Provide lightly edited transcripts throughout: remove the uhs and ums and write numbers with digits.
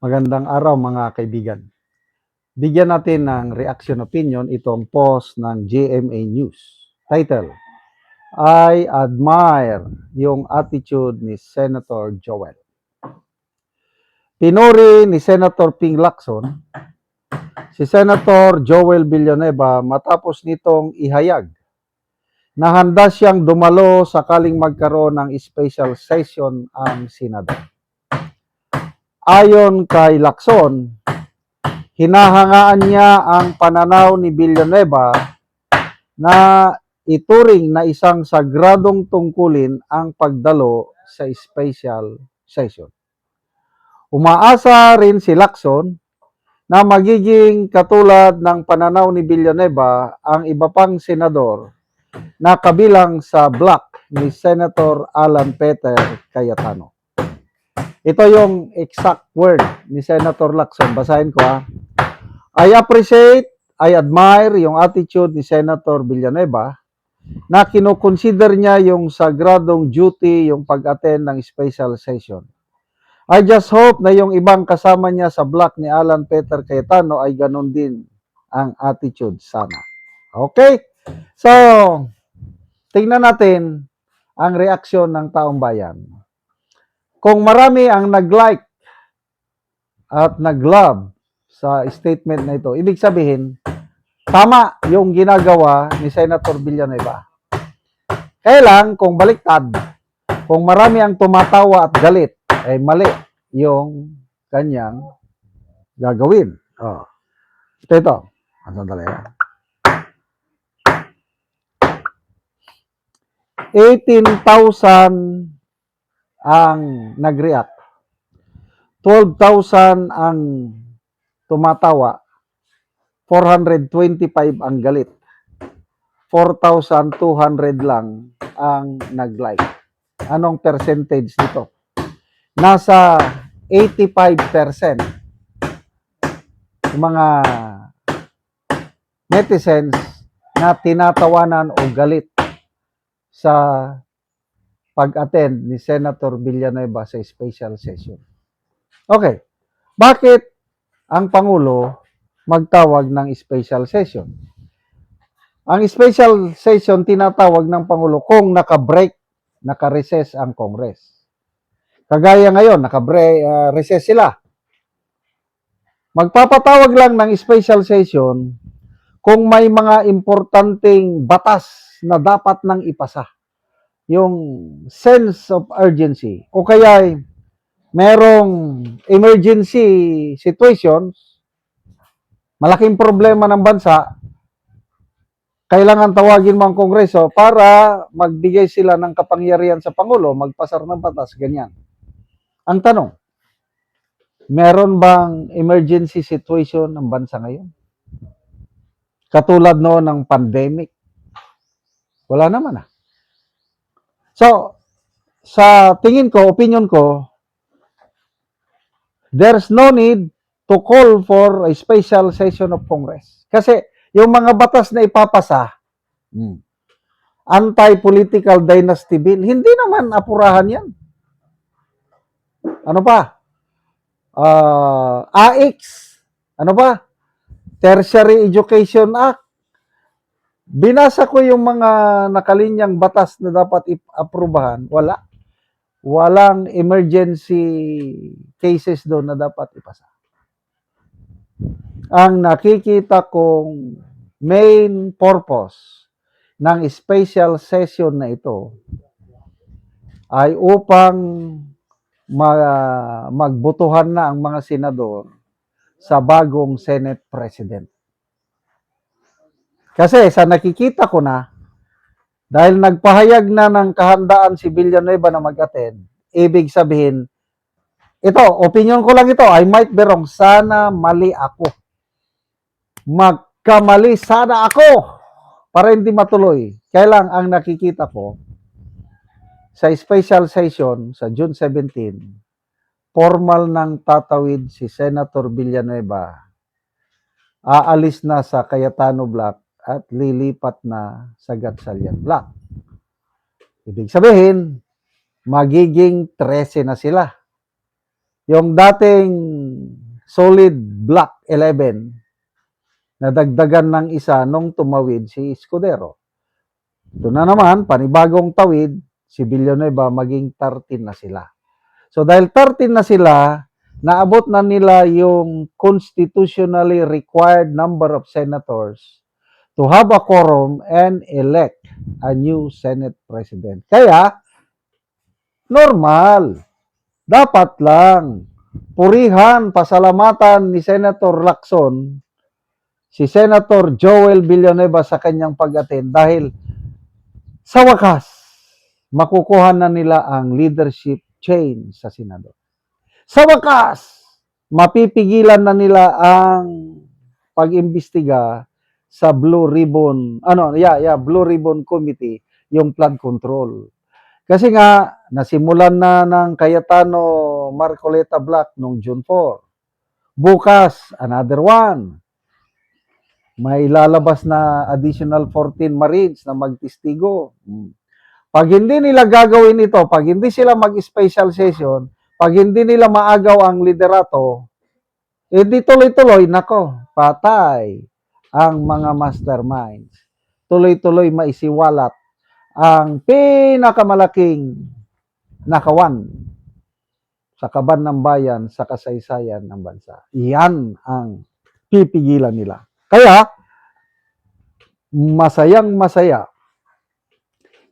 Magandang araw mga kaibigan. Bigyan natin ng reaction opinion itong post ng GMA News. Title, I admire yung attitude ni Senator Joel. Pinuri ni Senator Ping Lacson si Senator Joel Villanueva matapos nitong ihayag na handa siyang dumalo sakaling magkaroon ng special session ang Senado. Ayon kay Lacson, hinahangaan niya ang pananaw ni Villanueva na ituring na isang sagradong tungkulin ang pagdalo sa special session. Umaasa rin si Lacson na magiging katulad ng pananaw ni Villanueva ang iba pang senador na kabilang sa block ni Senator Alan Peter Cayetano. Ito yung exact word ni Senator Lacson. Basahin ko ha. I admire yung attitude ni Senator Villanueva na kinukonsider niya yung sagradong duty yung pag-attend ng special session. I just hope na yung ibang kasama niya sa block ni Alan Peter Cayetano ay ganun din ang attitude sana. Okay? So, tingnan natin ang reaksyon ng taong bayan. Kung marami ang nag-like at nag-love sa statement na ito, ibig sabihin, tama yung ginagawa ni Senator Villanueva. Kaya lang, kung baliktad, kung marami ang tumatawa at galit, ay mali yung kanyang gagawin. Oh. Ito. Sandali. 18,000 ang nag-react. 12,000 ang tumatawa. 425 ang galit. 4,200 lang ang nag-like. Anong percentage nito? Nasa 85% mga netizens na tinatawanan o galit sa pag-attend ni Senator Villanueva sa special session. Okay, bakit ang Pangulo magtawag ng special session? Ang special session tinatawag ng Pangulo kung naka-break, naka-recess ang Congress. Kagaya ngayon, naka-recess sila. Magpapatawag lang ng special session kung may mga importanteng batas na dapat nang ipasa. Yung sense of urgency. O kaya merong emergency situations, malaking problema ng bansa, kailangan tawagin mo ang Kongreso para magbigay sila ng kapangyarihan sa Pangulo, magpasar ng batas, ganyan. Ang tanong, meron bang emergency situation ng bansa ngayon? Katulad noon ng pandemic? Wala naman ah. So, sa tingin ko, opinion ko, there's no need to call for a special session of Congress. Kasi yung mga batas na ipapasa, anti-political dynasty bill, hindi naman apurahan yan. Ano pa? AX. Ano pa? Tertiary Education Act. Binasa ko yung mga nakalinyang batas na dapat i-aprubahan. Wala. Walang emergency cases doon na dapat ipasa. Ang nakikita kong main purpose ng special session na ito ay upang magbotohan na ang mga senador sa bagong Senate President. Kasi sa nakikita ko na, dahil nagpahayag na ng kahandaan si Villanueva na mag-attend, ibig sabihin, ito, opinion ko lang ito, I might be wrong, sana mali ako. Magkamali sana ako para hindi matuloy. Kaya lang ang nakikita ko, sa special session sa June 17, formal nang tatawid si Senator Villanueva. Aalis na sa Cayetano Block at lilipat na sa Gatchalian Block. Ibig sabihin, magiging 13 na sila. Yung dating solid block 11, nadagdagan ng isa nung tumawid si Escudero. Ito na naman, panibagong tawid, si Villanueva maging 13 na sila. So dahil 13 na sila, naabot na nila yung constitutionally required number of senators to have a quorum and elect a new Senate President. Kaya, normal. Dapat lang purihan, pasalamatan ni Senator Lacson si Senator Joel Villanueva sa kanyang pag-attend dahil sa wakas, makukuha na nila ang leadership change sa Senado. Sa wakas, mapipigilan na nila ang pag-imbestiga sa Blue Ribbon, Blue Ribbon Committee, yung flood control. Kasi nga, nasimulan na ng Cayetano Marcoleta Black noong June 4. Bukas, another one. May lalabas na additional 14 Marines na magtistigo. Pag hindi nila gagawin ito, pag hindi sila mag-special session, pag hindi nila maagaw ang liderato, di tuloy-tuloy, nako, patay ang mga masterminds. Tuloy-tuloy maisiwalat ang pinakamalaking nakawan sa kaban ng bayan, sa kasaysayan ng bansa. Iyan ang pipigilan nila. Kaya, masayang-masaya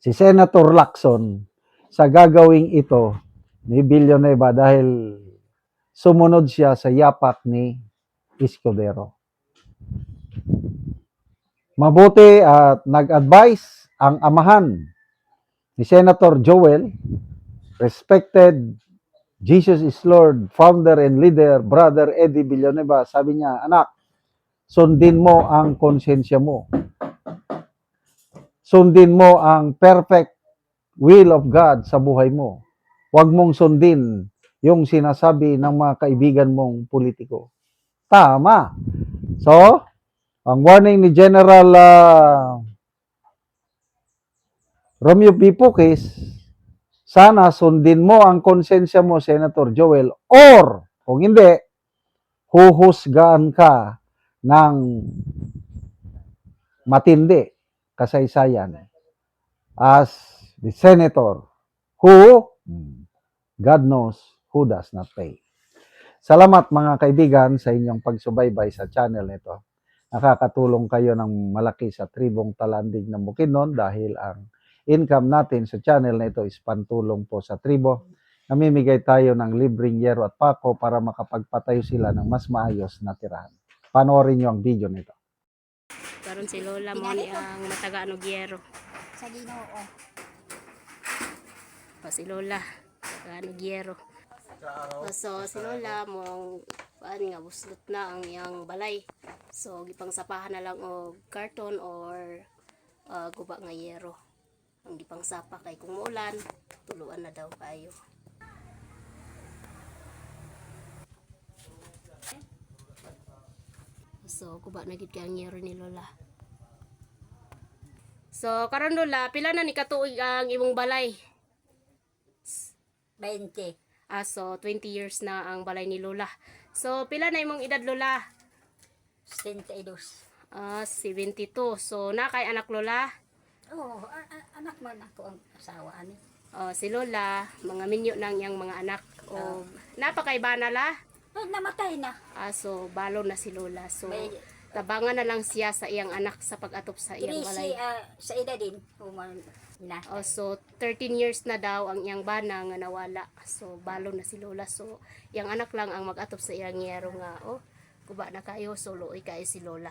si Senator Lacson sa gagawing ito ni Villanueva dahil sumunod siya sa yapak ni Escudero. Mabuti at nag-advise ang amahan ni Senator Joel, respected Jesus is Lord, founder and leader, Brother Eddie Villanueva. Sabi niya, anak, sundin mo ang konsensya mo. Sundin mo ang perfect will of God sa buhay mo. Huwag mong sundin yung sinasabi ng mga kaibigan mong politiko. Tama. So, ang warning ni General Romeo P. Puquis, sana sundin mo ang konsensya mo, Senator Joel, or kung hindi, huhusgaan ka ng matindi kasaysayan as the senator who God knows who does not pay. Salamat mga kaibigan sa inyong pagsubaybay sa channel nito. Nakakatulong kayo ng malaki sa tribong Talandig ng Bukidnon dahil ang income natin sa channel na ito is pantulong po sa tribo. Namimigay tayo ng libreng yero at pako para makapagpatayo sila ng mas maayos na tirahan. Panoorin nyo ang video nito. Karon si Lola mo ni ang mataga ano gyero. Sa Ginoo. Si Lola, ano gyero. So si Lola mo nga buslot na ang iyang balay. So gipang sapahan na lang og karton or guba nga yero. Ang gipang sapa kay kung muulan, tuluan na daw kayo. So guba na gid kay ang yero ni Lola. So karon Lola, pila na ni katuig ang imong balay? 20. So 20 years na ang balay ni Lola. So pila na imong edad Lola? 72. 72. So na kay anak Lola? Oo, anak man ako ang asawa ani. Si Lola, mga minyo nang yang mga anak. O napakay ba nala? Namatay na. So balo na si Lola. So May tabangan na lang siya sa iyang anak sa pag-atop sa iyang balay. sa edad din. Na. So 13 years na daw ang iyang bana nga nawala. So balo na si Lola. So iyang anak lang ang mag-atop sa iyang yero nga. Kuba na kayo, so luoy kayo si Lola.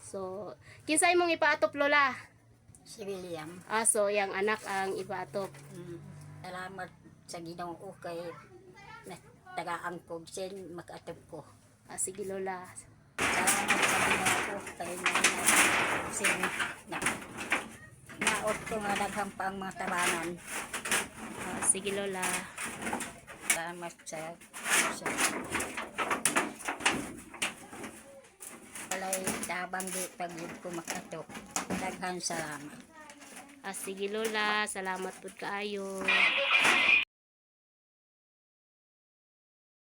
So kinsa imong ipaatop Lola? Si William. So iyang anak ang ipaatop. Salamat sa Ginoo kay tagaan ko sin makaatop ko. Sige Lola. Salamat sa Ginoo kay sin naot ko nga daghang pang mga tabanan. Sige Lola. Salamat sa palay tabang di pagid ko makatok. Daghang salamat. Sige Lola, salamat pud kaayo.